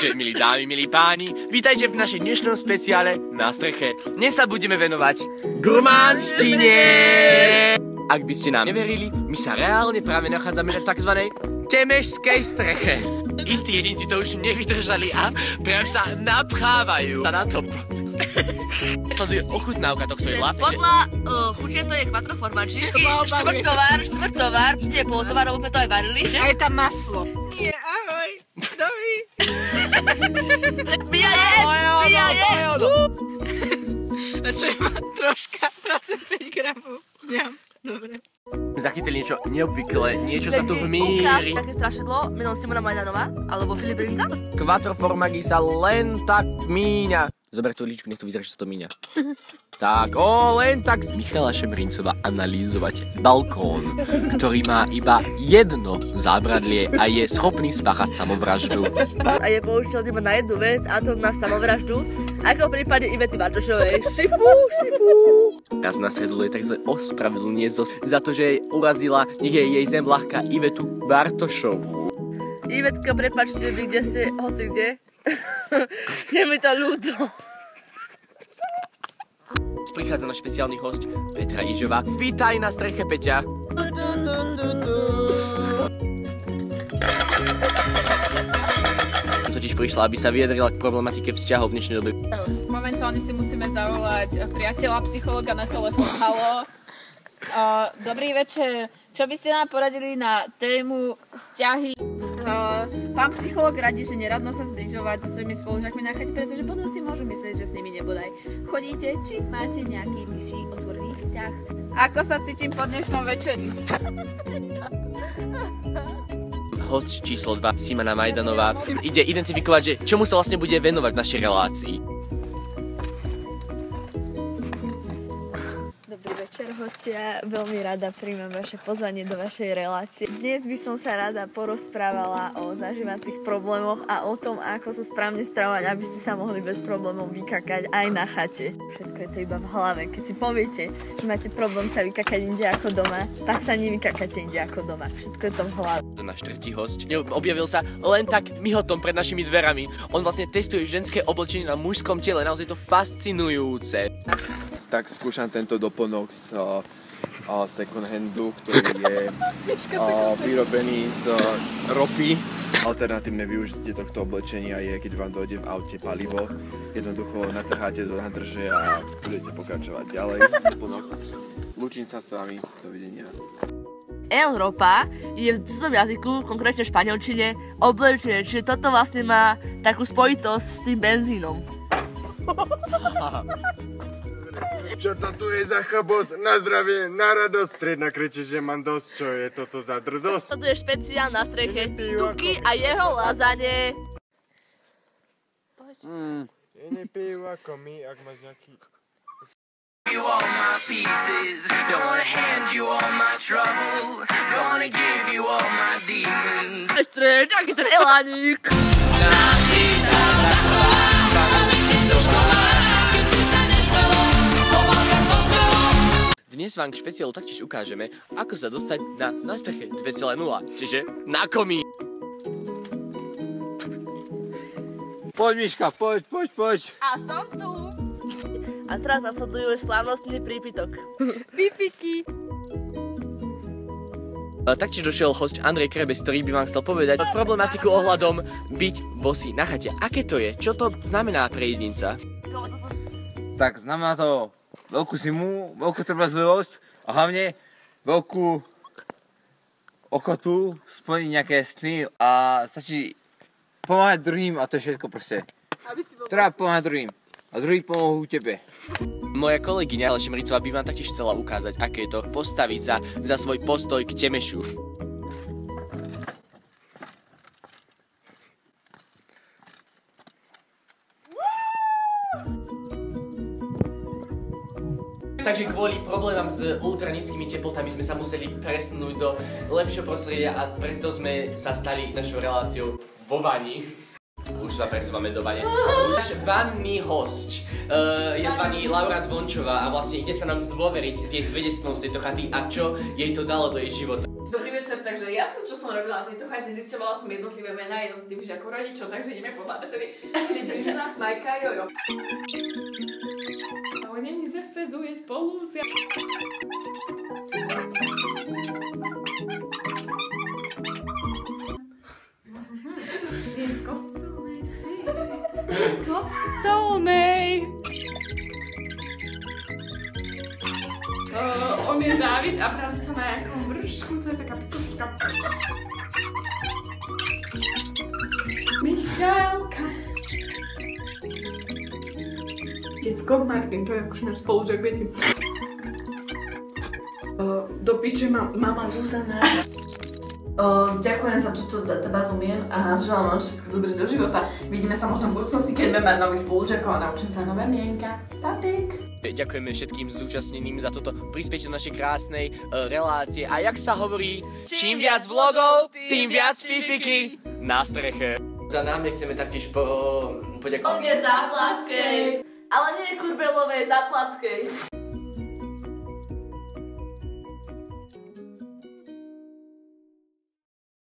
Takže, milí dámy, milí páni, vítajte v našej dnešnom špeciále Na streche. Dnes sa budeme venovať gurmánštine. Ak by ste nám neverili, my sa reálne práve nachádzame na tzv. Temešskej streche. Istí jedinci to už nevydržali a priam sa napchávajú na to. Sleduje ochutnávka tohto jedla. Podľa chutie to je quattro formaggini, štvrtovar, nie polotovar, lebo sme to aj varili. A je tam maslo. Nie, ahoj, dovi. Pia je! Čo má troška, 25 gramov. Ja, dobre. Zachytili niečo neobvyklé, niečo sa tu vmíri. Také strašidlo, menom Simona Majdanová, alebo Filip Brinza. Quattro formaggi sa len tak míňa. Zober tú líčku, nech to vyzerá, že sa to míňa. Tak, len tak z Michala Šebrincova analýzovať balkón, ktorý má iba jedno zábradlie a je schopný spáchať samovraždu. A je použiteľný iba na jednu vec, a to na samovraždu, ako v prípade Ivety Bartošovej. Šifu. Raz nasleduje tzv. Ospravedlnie za to, že jej urazila, nech je jej zem ľahká Ivetu Bartošovú. Ivetka, prepáčte vy, kde ste, hoci kde. Je mi to ľúto. Prichádza náš špeciálny hosť Petra Ižová. Vítaj na streche, Peťa. Totiž prišla, aby sa vyjadrila k problematike vzťahov v dnešnej dobe. Momentálne si musíme zavolať priateľa, psychologa na telefón. Haló. Dobrý večer. Čo by ste nám poradili na tému vzťahy? Pán psychológ radí, že neradno sa zbližovať so svojimi spolužiakmi na chate, pretože potom si môžu myslieť, že s nimi nebodaj chodíte, či máte nejaký vyšší otvorený vzťah. Ako sa cítim po dnešnom večeri? Host číslo 2, Simona Majdanová, ide identifikovať, že čomu sa vlastne bude venovať v našej relácii. Večer, hostia, veľmi rada príjmem vaše pozvanie do vašej relácie. Dnes by som sa rada porozprávala o zažívacích problémoch a o tom, ako sa správne stravovať, aby ste sa mohli bez problémov vykakať aj na chate. Všetko je to iba v hlave. Keď si poviete, že máte problém sa vykakať inde ako doma, tak sa nevykakáte inde ako doma. Všetko je to v hlave. To náš tretí host objavil sa len tak mihotom pred našimi dverami. On vlastne testuje ženské oblečenie na mužskom tele, naozaj je to fascinujúce. Tak skúšam tento doplnok z second handu, ktorý je vyrobený z ropy. Alternatívne využitie tohto oblečenia je, keď vám dojde v aute palivo. Jednoducho natrháte do nádrže a budete pokračovať ďalej. Lúčim sa s vami, dovidenia. El ropa je v cudzom jazyku, konkrétne v španielčine, oblečenie, čiže toto vlastne má takú spojitosť s tým benzínom. Čo to tu je za chabos? Na zdravie, na radosť. Triedna kričí, že mám dosť. Čo je toto za drzosť? Toto je špeciál na streche. Tuky a jeho lazanie. Ja nepijú ako my, ak máš nejaký... You all my pieces, don't wanna hand you all my trouble, don't wanna give you all my demons. Strech, taký ten elánik. Navždy sa zachovám, aby ty zdušková, keď si sa nespelo, pomáham to spevom. Dnes vám k špeciálu taktiež ukážeme, ako sa dostať na streche 2.0, čiže na komí. Poď, Miška, poď. A som tu. A teraz nasleduje slávnostný prípitok. Fifiky. Taktiež došiel host Andrej Krebes, ktorý by vám chcel povedať problematiku ohľadom byť bosý na chate. Aké to je? Čo to znamená pre jedinca? Tak znamená to veľkú zimu, veľkú trpezlivosť a hlavne veľkú ochotu splniť nejaké sny a stačí pomáhať druhým a to je všetko proste. Treba pomáhať druhým. A druhý pomohú tebe. Moja kolegyňa Aleš Šimricová by vám taktiež chcela ukázať, aké je to postaviť sa za svoj postoj k temešu. Takže kvôli problémom s ultranízkymi teplotami sme sa museli presunúť do lepšieho prostredia a preto sme sa stali našou reláciou vo vani. Už sa presúvame do bane. Náš vanný host je zvaný Laura Dvončová a vlastne ide sa nám zdôveriť s jej svedectvom z tejto chaty a čo jej to dalo do jej života. Dobrý večer, takže ja som, čo som robila na tejto chate, zisťovala som jednotlivé mená jednotlivých žiakov rodičov, takže ideme podľa abecedy. Filip, Žena, Majka, Jojo. A oni zafezuje spolu s z kostolnej vsi. Z kostolnej. On je Dávid a práve sa na jakom vršku, to je taká pikoška. Michálka. Decko, Martin, to je akož náš spolužiak, viete. Do piče mama Zuzana. Ďakujem za túto databázu mien a želám vám všetko dobré do života. Vidíme sa možno v budúcnosti, keď budeme mať nových spolužiakov a naučím sa nové mienka. Papík. Ďakujeme všetkým zúčastneným za toto prispieť do našej krásnej relácie. A jak sa hovorí, čím viac vlogov, tým viac fifiky na streche. Za námi chceme taktiež poďakovať. Záplackej, ale nie Kurbelovej, Záplackej.